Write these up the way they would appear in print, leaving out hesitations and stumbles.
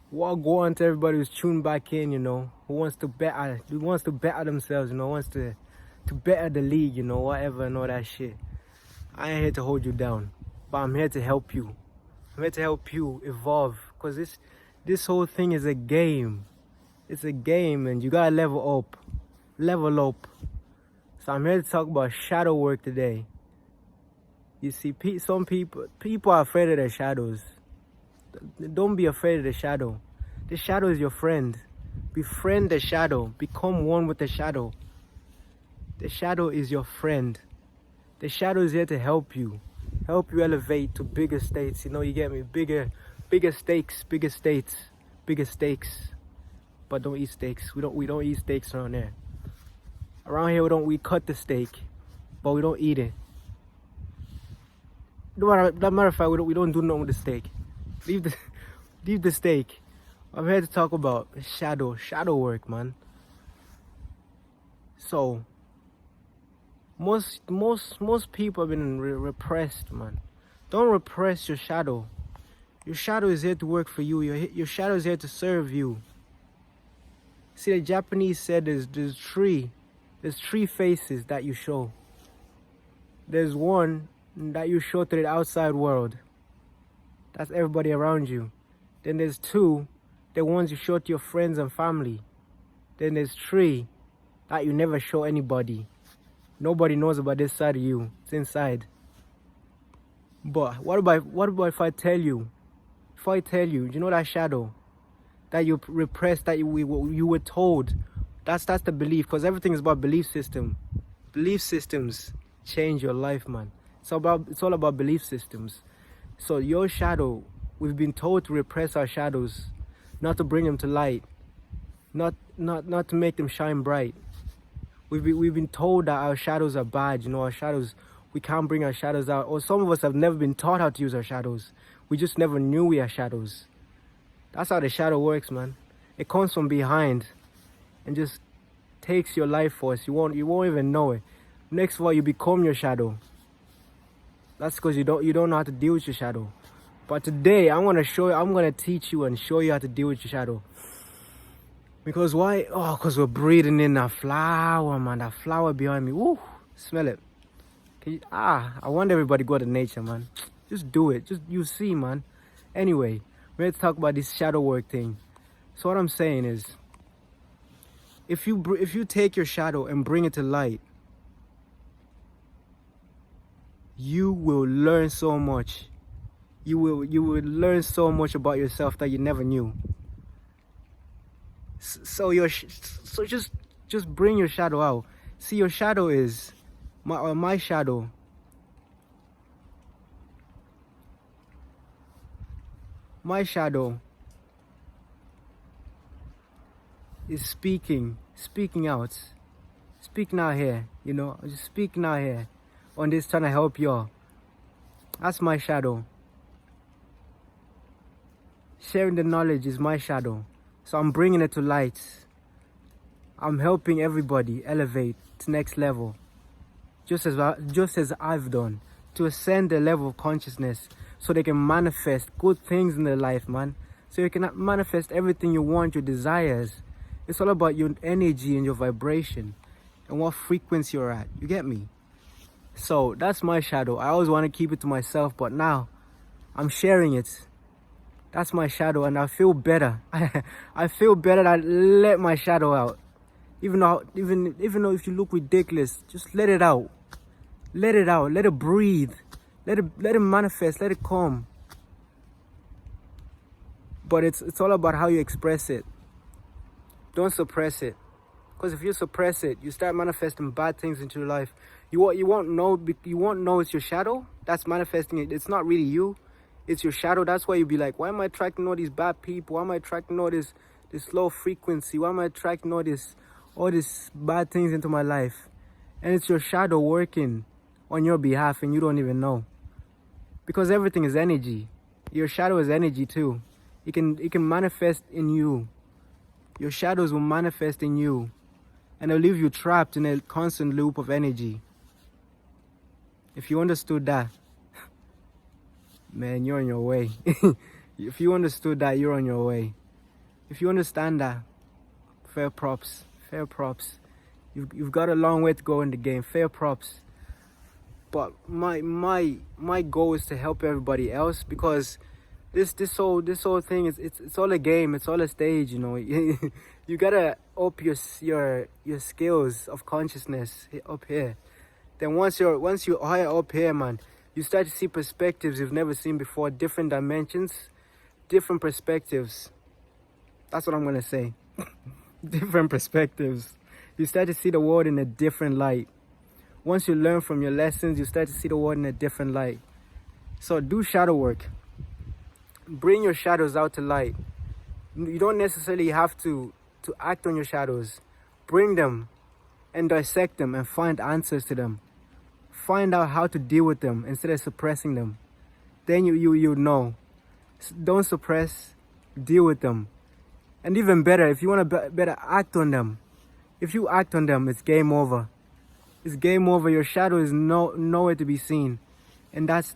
What go on to everybody who's tuned back in, who wants to better themselves, wants to better the league, whatever and all that shit. I ain't here to hold you down, but I'm here to help you. I'm here to help you evolve, cause this whole thing is a game. It's a game, and you gotta level up. So I'm here to talk about shadow work today. You see, some people are afraid of their shadows. Don't be afraid of the shadow. The shadow is your friend. Befriend the shadow. Become one with the shadow. The shadow is your friend. The shadow is here to help you elevate to bigger states. You get me? Bigger stakes, bigger states, bigger stakes. But don't eat steaks. We don't eat steaks around here. Around here we cut the steak, but we don't eat it. Matter of fact, we don't do nothing with the steak. Leave the steak. I'm here to talk about shadow work, man. So most people have been repressed, man. Don't repress your shadow. Your shadow is here to work for you. Your shadow is here to serve you. See, the Japanese said there's three faces that you show. There's one that you show to the outside world. That's everybody around you. Then there's two, the ones you show to your friends and family. Then there's three that you never show anybody. Nobody knows about this side of you. It's inside. But what about if I tell you? You know that shadow that you repressed, that you were told. That's the belief, because everything is about belief system. Belief systems change your life, man. It's all about belief systems. So your shadow, we've been told to repress our shadows, not to bring them to light, not to make them shine bright. We've been told that our shadows are bad. Our shadows, we can't bring our shadows out. Or some of us have never been taught how to use our shadows. We just never knew we are shadows. That's how the shadow works, man. It comes from behind and just takes your life force. You won't even know it. Next of all, you become your shadow. That's because you don't know how to deal with your shadow. But today I'm gonna teach you and show you how to deal with your shadow. Because why? Oh, because we're breathing in that flower, man. That flower behind me. Woo! Smell it. I want everybody to go to nature, man. Just do it. You see, man. Anyway, we're here to talk about this shadow work thing. So what I'm saying is, if you take your shadow and bring it to light, you will learn so much. You will learn so much about yourself that you never knew. So just bring your shadow out. See, your shadow is my shadow. My shadow is speaking out here. I'm just speaking out here on this, trying to help y'all. That's my shadow. Sharing the knowledge is my shadow. So I'm bringing it to light. I'm helping everybody elevate to next level, just as I've done, to ascend the level of consciousness, so they can manifest good things in their life, man. So you can manifest everything you want, your desires. It's all about your energy and your vibration and what frequency you're at. You get me? So that's my shadow. I always want to keep it to myself, but now I'm sharing it. That's my shadow, and I feel better. I feel better that I let my shadow out. Even though if you look ridiculous, just let it out. Let it out. Let it breathe. Let it manifest. Let it come. But it's all about how you express it. Don't suppress it. Because if you suppress it, you start manifesting bad things into your life. You won't know it's your shadow that's manifesting it. It's not really you. It's your shadow. That's why you'll be like, why am I attracting all these bad people? Why am I attracting all this low frequency? Why am I attracting all these bad things into my life? And it's your shadow working on your behalf, and you don't even know. Because everything is energy. Your shadow is energy too. It can manifest in you. Your shadows will manifest in you, and they'll leave you trapped in a constant loop of energy. If you understood that, man, you're on your way. If you understood that, you're on your way. If you understand that, fair props. Fair props. You've got a long way to go in the game. Fair props. But my goal is to help everybody else, because this whole thing is it's all a game. It's all a stage. You know, you gotta up your skills of consciousness up here. Then once you're higher up here, man, you start to see perspectives you've never seen before, different dimensions, different perspectives. That's what I'm gonna say. Different perspectives. You start to see the world in a different light. Once you learn from your lessons, you start to see the world in a different light. So do shadow work. Bring your shadows out to light. You don't necessarily have to act on your shadows. Bring them and dissect them and find answers to them. Find out how to deal with them instead of suppressing them. Then you know. Don't suppress, deal with them. And even better, if you want to better act on them. If you act on them, it's game over. It's game over. Your shadow is nowhere to be seen. And that's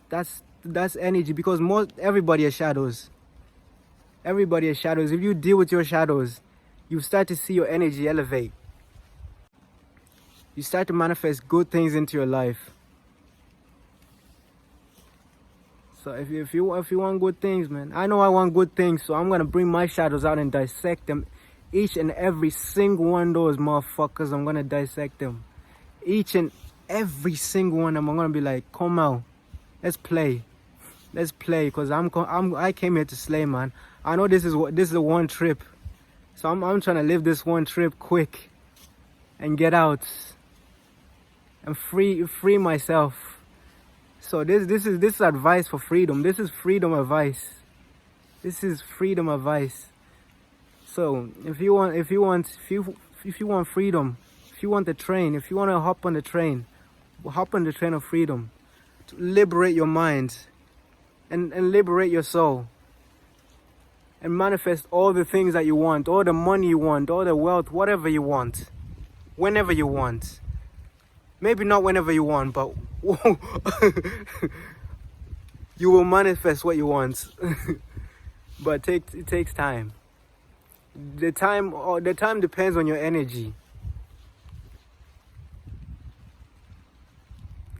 energy, because everybody has shadows. Everybody has shadows. If you deal with your shadows, you start to see your energy elevate. You start to manifest good things into your life. So if you want good things, man, I know I want good things, so I'm gonna bring my shadows out and dissect them. Each and every single one of those motherfuckers, I'm gonna dissect them. Each and every single one of them, I'm gonna be like, come out, let's play, cause I came here to slay, man. I know this is a one trip, so I'm trying to live this one trip quick, and get out, and free myself. So this is advice for freedom. This is freedom advice. This is freedom advice. So if you want freedom, if you want the train, if you want to hop on the train of freedom, to liberate your mind and liberate your soul, and manifest all the things that you want, all the money you want, all the wealth, whatever you want, whenever you want. Maybe not whenever you want, but you will manifest what you want. But it takes time. The time depends on your energy.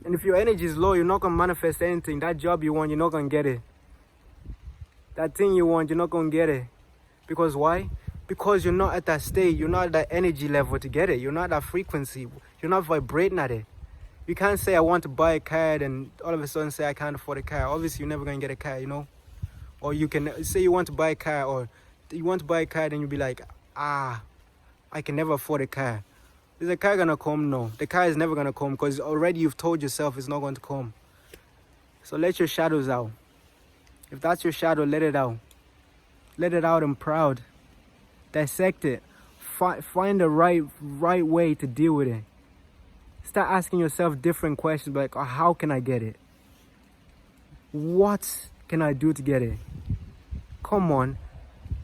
And if your energy is low, you're not gonna manifest anything. That job you want, you're not gonna get it. That thing you want, you're not gonna get it. Because why? Because you're not at that state. You're not at that energy level to get it. You're not at that frequency. You're not vibrating at it. You can't say I want to buy a car and all of a sudden say I can't afford a car. Obviously, you're never gonna get a car, you know. Or you can say you want to buy a car, or you want to buy a car, then you'll be like, I can never afford a car. Is the car gonna come? No, the car is never gonna come, because already you've told yourself it's not going to come. So let your shadows out. If that's your shadow, let it out. Let it out and proud. Dissect it. Find the right way to deal with it. Start asking yourself different questions, like, oh, how can I get it? What can I do to get it? Come on.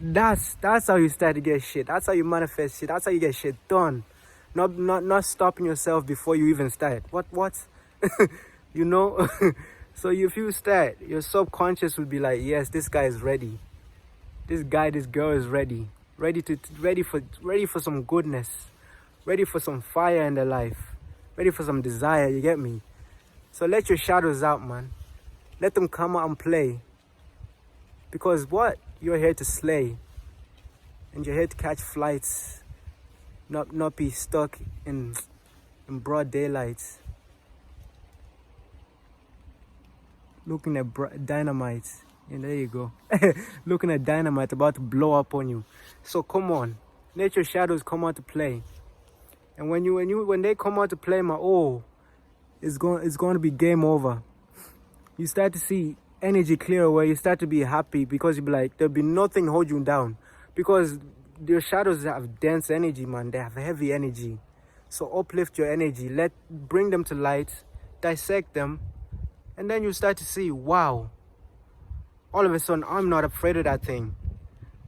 That's how you start to get shit. That's how you manifest shit. That's how you get shit done. Not stopping yourself before you even start. What? You know? So if you start, your subconscious will be like, yes, this guy is ready. This girl is ready. Ready for some goodness. Ready for some fire in their life. Ready for some desire, you get me? So let your shadows out, man. Let them come out and play. Because what? You're here to slay. And you're here to catch flights. Not be stuck in broad daylight. Looking at dynamite. And there you go. Looking at dynamite about to blow up on you. So come on. Let your shadows come out to play. And when they come out to play, it's going to be game over. You start to see energy clear away. You start to be happy, because you'll be like, there'll be nothing hold you down. Because your shadows have dense energy, man. They have heavy energy. So uplift your energy. Bring them to light. Dissect them. And then you start to see, wow. All of a sudden, I'm not afraid of that thing.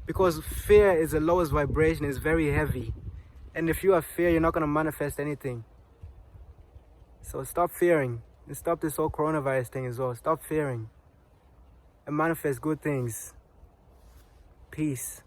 Because fear is the lowest vibration. It's very heavy. And if you have fear, you're not going to manifest anything. So stop fearing. And stop this whole coronavirus thing as well. Stop fearing. And manifest good things. Peace.